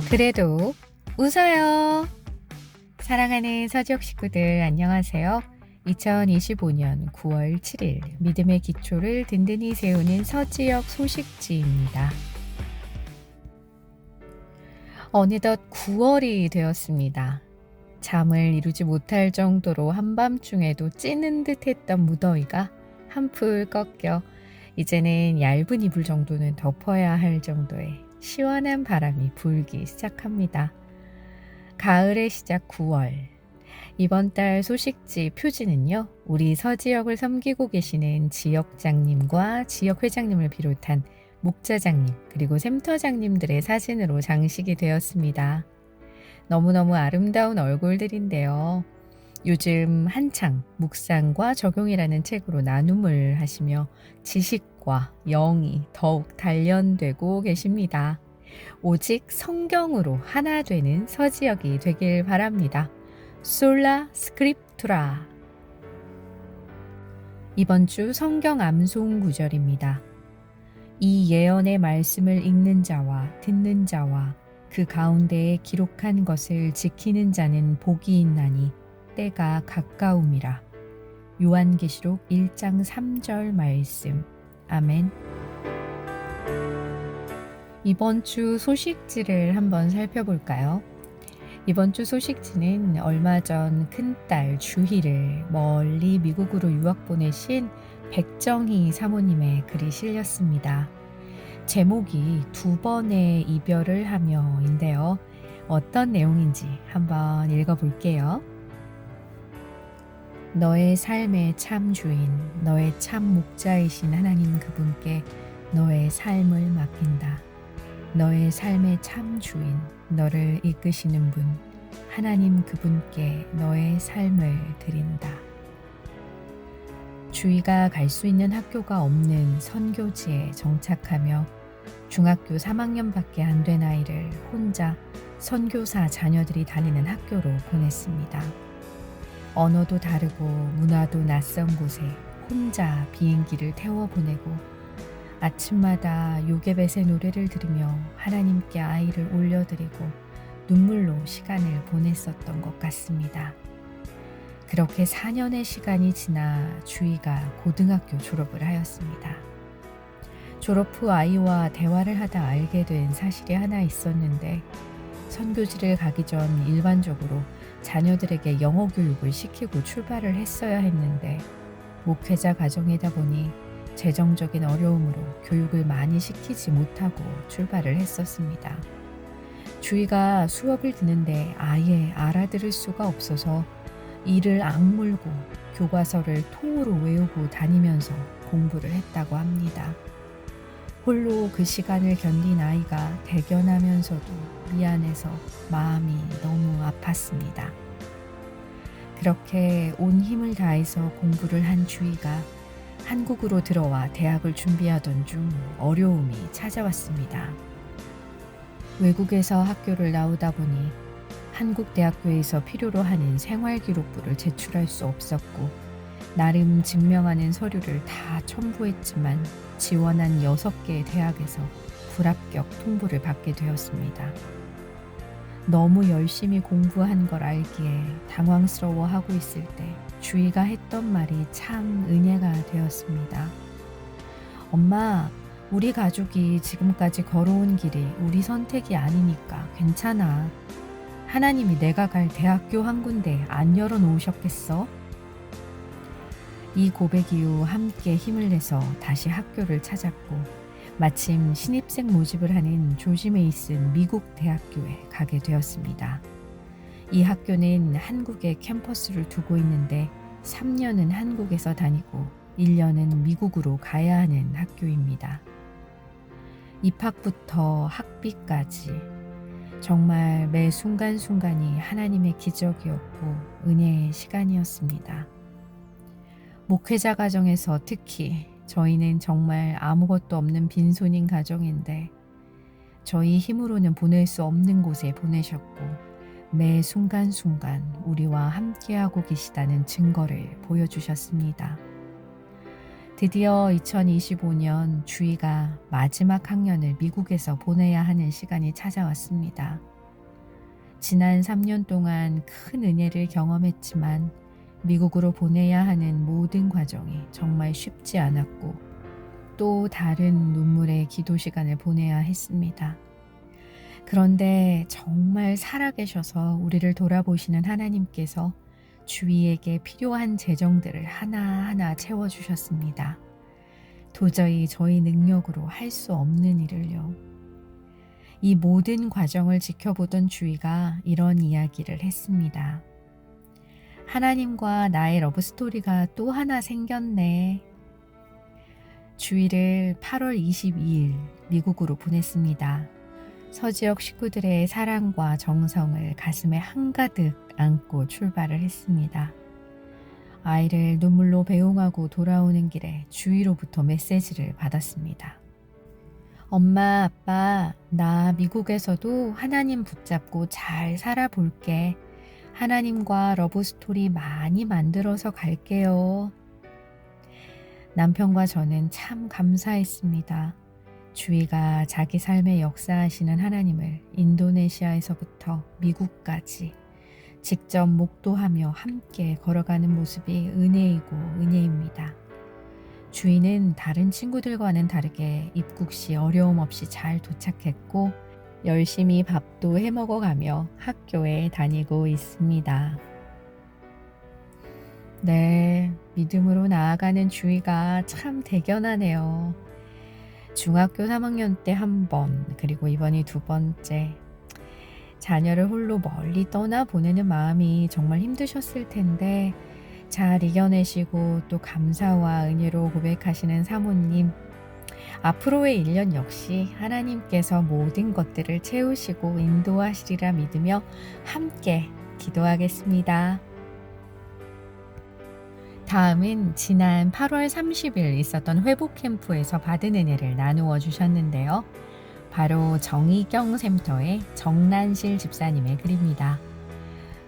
그래도 웃어요. 사랑하는 서지혁 식구들 안녕하세요. 2025년 9월 7일 믿음의 기초를 든든히 세우는 서지혁 소식지입니다. 어느덧 9월이 되었습니다. 잠을 이루지 못할 정도로 한밤중에도 찌는 듯했던 무더위가 한풀 꺾여 이제는 얇은 이불 정도는 덮어야 할 정도의 시원한 바람이 불기 시작합니다. 가을의 시작 9월. 이번 달 소식지 표지는요, 우리 서지역을 섬기고 계시는 지역장님과 지역회장님을 비롯한 목자장님 그리고 샘터장님들의 사진으로 장식이 되었습니다. 너무너무 아름다운 얼굴들인데요. 요즘 한창 묵상과 적용이라는 책으로 나눔을 하시며 지식과 영이 더욱 단련되고 계십니다. 오직 성경으로 하나 되는 서지역이 되길 바랍니다. 솔라 스크립투라. 이번 주 성경 암송 구절입니다. 이 예언의 말씀을 읽는 자와 듣는 자와 그 가운데에 기록한 것을 지키는 자는 복이 있나니 때가 가까움이라. 요한계시록 1장 3절 말씀. 아멘. 이번 주 소식지를 한번 살펴볼까요? 이번 주 소식지는 얼마 전 큰딸 주희를 멀리 미국으로 유학 보내신 백정희 사모님의 글이 실렸습니다. 제목이 2번의 이별을 하며인데요. 어떤 내용인지 한번 읽어볼게요. 너의 삶의 참 주인, 너의 참 목자이신 하나님 그분께 너의 삶을 맡긴다. 너의 삶의 참 주인, 너를 이끄시는 분, 하나님 그분께 너의 삶을 드린다. 주희가 갈 수 있는 학교가 없는 선교지에 정착하며 중학교 3학년밖에 안 된 아이를 혼자 선교사 자녀들이 다니는 학교로 보냈습니다. 언어도 다르고 문화도 낯선 곳에 혼자 비행기를 태워 보내고 아침마다 요괴벳의 노래를 들으며 하나님께 아이를 올려드리고 눈물로 시간을 보냈었던 것 같습니다. 그렇게 4년의 시간이 지나 주희가 고등학교 졸업을 하였습니다. 졸업 후 아이와 대화를 하다 알게 된 사실이 하나 있었는데, 선교지를 가기 전 일반적으로 자녀들에게 영어 교육을 시키고 출발을 했어야 했는데 목회자 가정이다 보니 재정적인 어려움으로 교육을 많이 시키지 못하고 출발을 했었습니다. 주희가 수업을 듣는데 아예 알아들을 수가 없어서 이를 악물고 교과서를 통으로 외우고 다니면서 공부를 했다고 합니다. 홀로 그 시간을 견딘 아이가 대견하면서도 미안해서 마음이 너무 아팠습니다. 그렇게 온 힘을 다해서 공부를 한 주희가 한국으로 들어와 대학을 준비하던 중 어려움이 찾아왔습니다. 외국에서 학교를 나오다 보니 한국 대학교에서 필요로 하는 생활기록부를 제출할 수 없었고, 나름 증명하는 서류를 다 첨부했지만 지원한 6개의 대학에서 불합격 통보를 받게 되었습니다. 너무 열심히 공부한 걸 알기에 당황스러워하고 있을 때 주희가 했던 말이 참 은혜가 되었습니다. 엄마, 우리 가족이 지금까지 걸어온 길이 우리 선택이 아니니까 괜찮아. 하나님이 내가 갈 대학교 한 군데 안 열어놓으셨겠어? 이 고백 이후 함께 힘을 내서 다시 학교를 찾았고, 마침 신입생 모집을 하는 조지 메이슨 미국 대학교에 가게 되었습니다. 이 학교는 한국에 캠퍼스를 두고 있는데 3년은 한국에서 다니고 1년은 미국으로 가야 하는 학교입니다. 입학부터 학비까지 정말 매 순간순간이 하나님의 기적이었고 은혜의 시간이었습니다. 목회자 가정에서 특히 저희는 정말 아무것도 없는 빈손인 가정인데 저희 힘으로는 보낼 수 없는 곳에 보내셨고 매 순간순간 우리와 함께하고 계시다는 증거를 보여주셨습니다. 드디어 2025년 주희가 마지막 학년을 미국에서 보내야 하는 시간이 찾아왔습니다. 지난 3년 동안 큰 은혜를 경험했지만 미국으로 보내야 하는 모든 과정이 정말 쉽지 않았고 또 다른 눈물의 기도 시간을 보내야 했습니다. 그런데 정말 살아계셔서 우리를 돌아보시는 하나님께서 주위에게 필요한 재정들을 하나하나 채워주셨습니다. 도저히 저희 능력으로 할 수 없는 일을요. 이 모든 과정을 지켜보던 주위가 이런 이야기를 했습니다. 하나님과 나의 러브스토리가 또 하나 생겼네. 주위를 8월 22일 미국으로 보냈습니다. 서지역 식구들의 사랑과 정성을 가슴에 한가득 안고 출발을 했습니다. 아이를 눈물로 배웅하고 돌아오는 길에 주위로부터 메시지를 받았습니다. 엄마, 아빠, 나 미국에서도 하나님 붙잡고 잘 살아볼게. 하나님과 러브스토리 많이 만들어서 갈게요. 남편과 저는 참 감사했습니다. 주위가 자기 삶에 역사하시는 하나님을 인도네시아에서부터 미국까지 직접 목도하며 함께 걸어가는 모습이 은혜이고 은혜입니다. 주위는 다른 친구들과는 다르게 입국 시 어려움 없이 잘 도착했고 열심히 밥도 해먹어가며 학교에 다니고 있습니다. 네, 믿음으로 나아가는 주위가 참 대견하네요. 중학교 3학년 때 한 번, 그리고 이번이 두 번째. 자녀를 홀로 멀리 떠나 보내는 마음이 정말 힘드셨을 텐데 잘 이겨내시고 또 감사와 은혜로 고백하시는 사모님. 앞으로의 1년 역시 하나님께서 모든 것들을 채우시고 인도하시리라 믿으며 함께 기도하겠습니다. 다음은 지난 8월 30일 있었던 회복 캠프에서 받은 은혜를 나누어 주셨는데요. 바로 정의경 샘터의 정란실 집사님의 글입니다.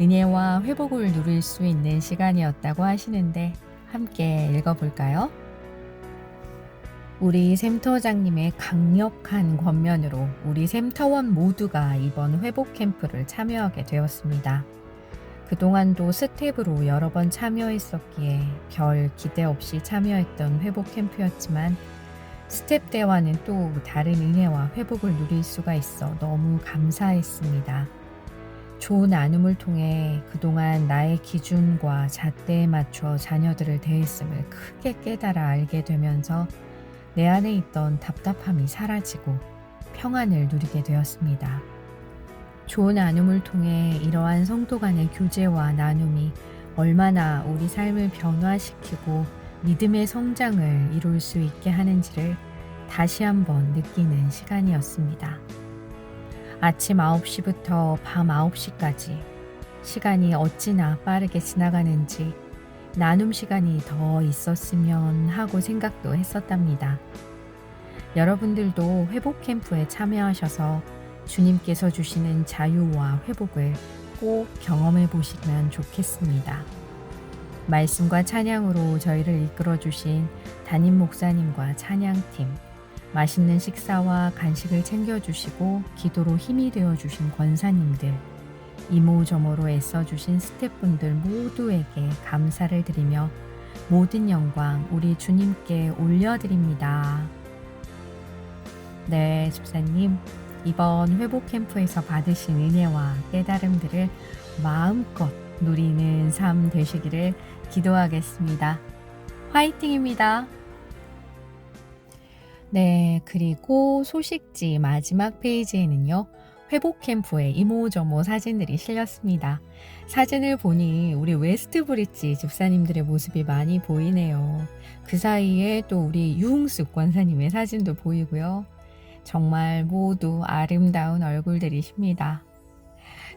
은혜와 회복을 누릴 수 있는 시간이었다고 하시는데 함께 읽어볼까요? 우리 샘터장님의 강력한 권면으로 우리 샘터원 모두가 이번 회복 캠프를 참여하게 되었습니다. 그동안도 스텝으로 여러 번 참여했었기에 별 기대 없이 참여했던 회복 캠프였지만 스텝 때와는 또 다른 은혜와 회복을 누릴 수가 있어 너무 감사했습니다. 좋은 나눔을 통해 그동안 나의 기준과 잣대에 맞춰 자녀들을 대했음을 크게 깨달아 알게 되면서 내 안에 있던 답답함이 사라지고 평안을 누리게 되었습니다. 좋은 나눔을 통해 이러한 성도 간의 교제와 나눔이 얼마나 우리 삶을 변화시키고 믿음의 성장을 이룰 수 있게 하는지를 다시 한번 느끼는 시간이었습니다. 아침 9시부터 밤 9시까지 시간이 어찌나 빠르게 지나가는지 나눔 시간이 더 있었으면 하고 생각도 했었답니다. 여러분들도 회복 캠프에 참여하셔서 주님께서 주시는 자유와 회복을 꼭 경험해 보시면 좋겠습니다. 말씀과 찬양으로 저희를 이끌어 주신 담임 목사님과 찬양팀, 맛있는 식사와 간식을 챙겨주시고 기도로 힘이 되어주신 권사님들, 이모저모로 애써주신 스태프분들 모두에게 감사를 드리며 모든 영광 우리 주님께 올려드립니다. 네, 집사님, 이번 회복 캠프에서 받으신 은혜와 깨달음들을 마음껏 누리는 삶 되시기를 기도하겠습니다. 화이팅입니다. 네, 그리고 소식지 마지막 페이지에는요. 회복 캠프의 이모저모 사진들이 실렸습니다. 사진을 보니 우리 웨스트 브릿지 집사님들의 모습이 많이 보이네요. 그 사이에 또 우리 유흥숙 권사님의 사진도 보이고요. 정말 모두 아름다운 얼굴들이십니다.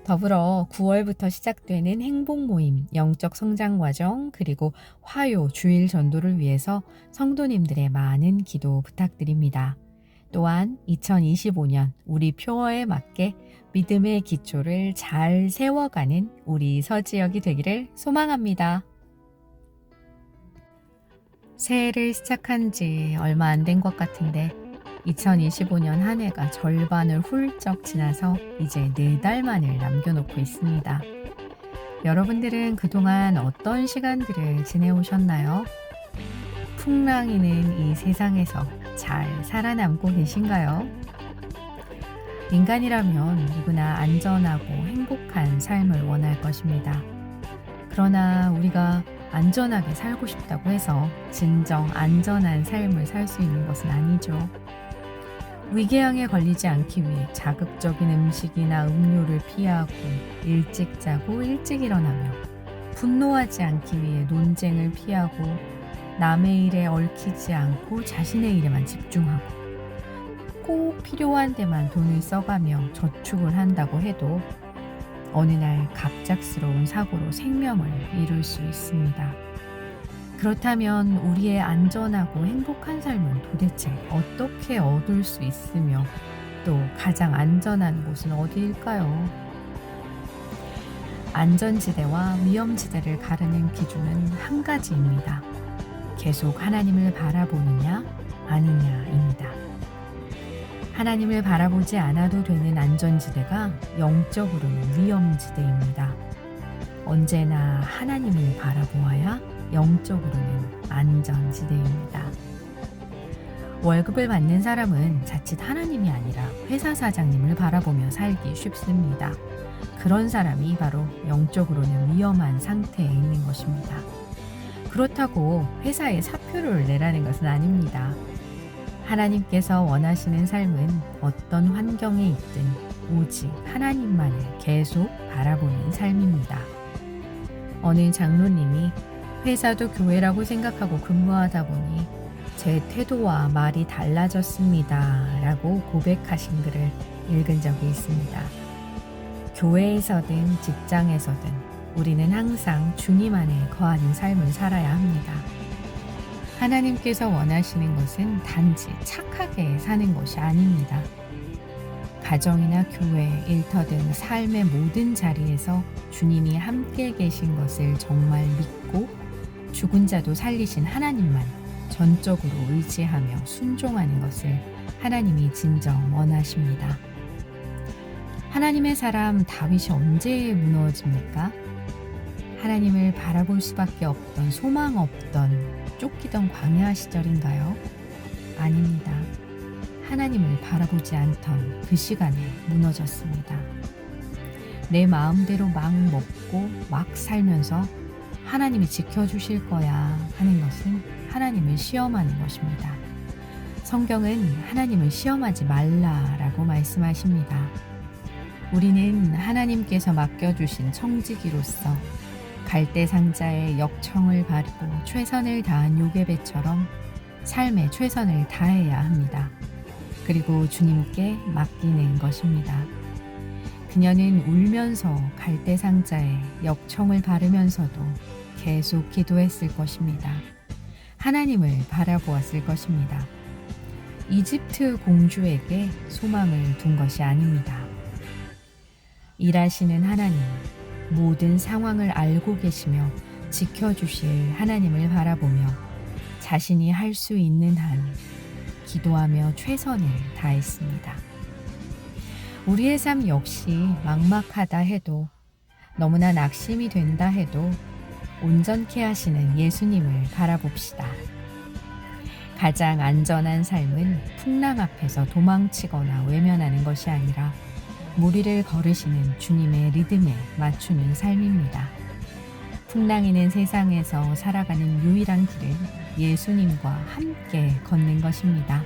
더불어 9월부터 시작되는 행복 모임, 영적 성장 과정, 그리고 화요 주일 전도를 위해서 성도님들의 많은 기도 부탁드립니다. 또한 2025년 우리 표어에 맞게 믿음의 기초를 잘 세워가는 우리 서지역이 되기를 소망합니다. 새해를 시작한 지 얼마 안 된 것 같은데 2025년 한 해가 절반을 훌쩍 지나서 이제 4달만을 남겨놓고 있습니다. 여러분들은 그동안 어떤 시간들을 지내오셨나요? 풍랑이는 이 세상에서 잘 살아남고 계신가요? 인간이라면 누구나 안전하고 행복한 삶을 원할 것입니다. 그러나 우리가 안전하게 살고 싶다고 해서 진정 안전한 삶을 살 수 있는 것은 아니죠. 위궤양에 걸리지 않기 위해 자극적인 음식이나 음료를 피하고 일찍 자고 일찍 일어나며 분노하지 않기 위해 논쟁을 피하고 남의 일에 얽히지 않고 자신의 일에만 집중하고 꼭 필요한 데만 돈을 써가며 저축을 한다고 해도 어느 날 갑작스러운 사고로 생명을 잃을 수 있습니다. 그렇다면 우리의 안전하고 행복한 삶은 도대체 어떻게 얻을 수 있으며 또 가장 안전한 곳은 어디일까요? 안전지대와 위험지대를 가르는 기준은 한 가지입니다. 계속 하나님을 바라보느냐 아니냐입니다. 하나님을 바라보지 않아도 되는 안전지대가 영적으로는 위험지대입니다. 언제나 하나님을 바라보아야 영적으로는 안전지대입니다. 월급을 받는 사람은 자칫 하나님이 아니라 회사 사장님을 바라보며 살기 쉽습니다. 그런 사람이 바로 영적으로는 위험한 상태에 있는 것입니다. 그렇다고 회사에 사표를 내라는 것은 아닙니다. 하나님께서 원하시는 삶은 어떤 환경에 있든 오직 하나님만을 계속 바라보는 삶입니다. 어느 장로님이 회사도 교회라고 생각하고 근무하다 보니 제 태도와 말이 달라졌습니다 라고 고백하신 글을 읽은 적이 있습니다. 교회에서든 직장에서든 우리는 항상 주님 안에 거하는 삶을 살아야 합니다. 하나님께서 원하시는 것은 단지 착하게 사는 것이 아닙니다. 가정이나 교회, 일터 등 삶의 모든 자리에서 주님이 함께 계신 것을 정말 믿고 죽은 자도 살리신 하나님만 전적으로 의지하며 순종하는 것을 하나님이 진정 원하십니다. 하나님의 사람 다윗이 언제 무너집니까? 하나님을 바라볼 수밖에 없던 소망 없던 쫓기던 광야 시절인가요? 아닙니다. 하나님을 바라보지 않던 그 시간에 무너졌습니다. 내 마음대로 막 먹고 막 살면서 하나님이 지켜주실 거야 하는 것은 하나님을 시험하는 것입니다. 성경은 하나님을 시험하지 말라라고 말씀하십니다. 우리는 하나님께서 맡겨주신 청지기로서 갈대상자의 역청을 바르고 최선을 다한 요괴배처럼 삶에 최선을 다해야 합니다. 그리고 주님께 맡기는 것입니다. 그녀는 울면서 갈대상자에 역청을 바르면서도 계속 기도했을 것입니다. 하나님을 바라보았을 것입니다. 이집트 공주에게 소망을 둔 것이 아닙니다. 일하시는 하나님, 모든 상황을 알고 계시며 지켜주실 하나님을 바라보며 자신이 할 수 있는 한 기도하며 최선을 다했습니다. 우리의 삶 역시 막막하다 해도 너무나 낙심이 된다 해도 온전케 하시는 예수님을 바라봅시다. 가장 안전한 삶은 풍랑 앞에서 도망치거나 외면하는 것이 아니라 무리를 걸으시는 주님의 리듬에 맞추는 삶입니다. 풍랑이는 세상에서 살아가는 유일한 길은 예수님과 함께 걷는 것입니다.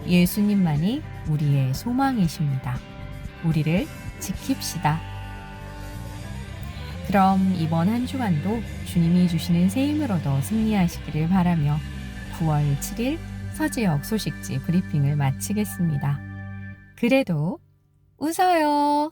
예수님만이 우리의 소망이십니다. 우리를 지킵시다. 그럼 이번 한 주간도 주님이 주시는 새 힘을 얻어 승리하시기를 바라며 9월 7일 서지역 소식지 브리핑을 마치겠습니다. 그래도 웃어요.